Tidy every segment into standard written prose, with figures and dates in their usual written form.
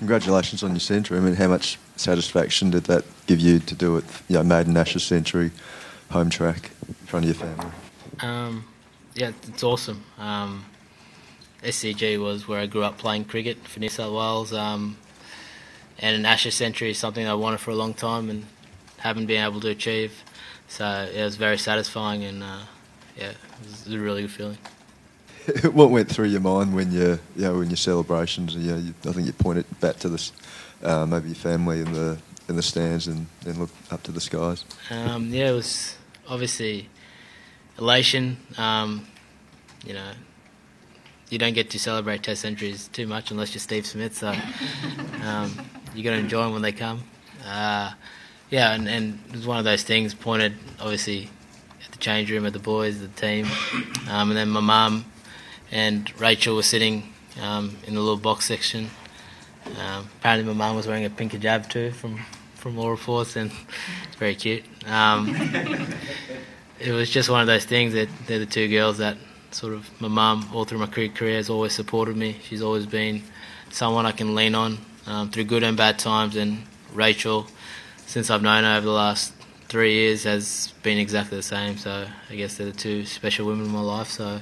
Congratulations on your century. I mean, how much satisfaction did that give you to do it, maiden Ashes century, home track, in front of your family? Yeah, it's awesome. SCG was where I grew up playing cricket for New South Wales, and an Ashes century is something I wanted for a long time and haven't been able to achieve. So it was very satisfying, and it was a really good feeling. What went through your mind when in your celebrations? I think you pointed back to this, maybe your family in the stands, and then looked up to the skies. It was obviously elation. You don't get to celebrate Test centuries too much unless you're Steve Smith, so you got to enjoy them when they come. And it was one of those things pointed obviously at the change room, at the boys, the team, and then my mum and Rachel were sitting in the little box section. Apparently my mum was wearing a pink hijab too, from all reports, and it's very cute. It was just one of those things that they're the two girls that sort of, my mum all through my cricket career has always supported me. She's always been someone I can lean on through good and bad times, and Rachel, since I've known her over the last 3 years, has been exactly the same. So I guess they're the two special women in my life. So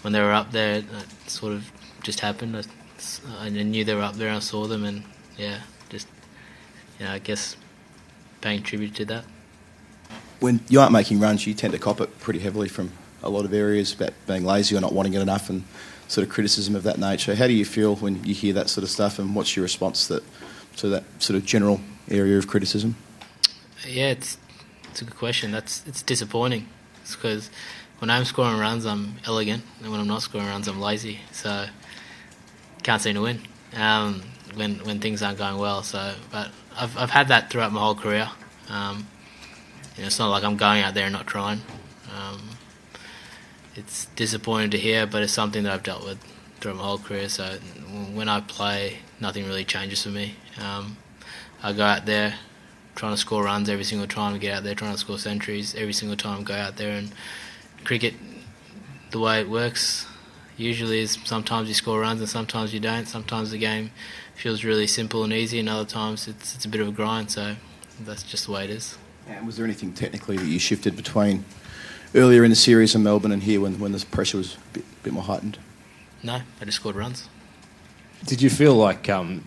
when they were up there, it sort of just happened. I knew they were up there and I saw them, and I guess paying tribute to that. When you aren't making runs, you tend to cop it pretty heavily from a lot of areas about being lazy or not wanting it enough, and sort of criticism of that nature. How do you feel when you hear that sort of stuff, and what's your response to that sort of general area of criticism? Yeah, it's a good question. It's disappointing. It's because when I'm scoring runs, I'm elegant, and when I'm not scoring runs, I'm lazy. So can't seem to win when things aren't going well. So, but I've had that throughout my whole career. It's not like I'm going out there and not trying. It's disappointing to hear, but it's something that I've dealt with throughout my whole career. So when I play, nothing really changes for me. I go out there trying to score runs every single time. I get out there trying to score centuries every single time. Go out there, and cricket, the way it works, usually is sometimes you score runs and sometimes you don't. Sometimes the game feels really simple and easy, and other times it's a bit of a grind. So that's just the way it is. And was there anything technically that you shifted between earlier in the series in Melbourne and here when the pressure was a bit more heightened? No, I just scored runs. Did you feel like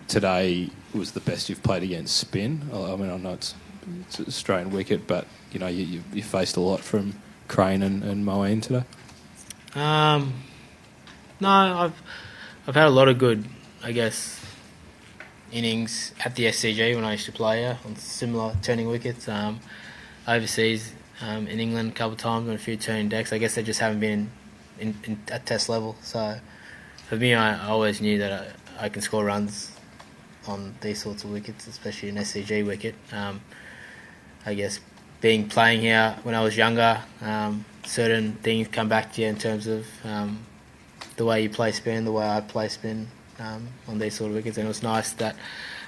today was the best you've played against spin? I mean, I know it's an Australian wicket, but you faced a lot from Crane and Moeen today. No, I've had a lot of good, I guess, innings at the SCG when I used to play here on similar turning wickets. Overseas in England a couple of times on a few turning decks. I guess they just haven't been at test level. So for me, I always knew that I can score runs on these sorts of wickets, especially an SCG wicket. I guess playing here when I was younger, certain things come back to you in terms of the way you play spin, the way I play spin on these sort of wickets, and it was nice that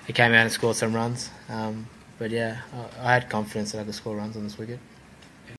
it came out and scored some runs. But yeah, I had confidence that I could score runs on this wicket.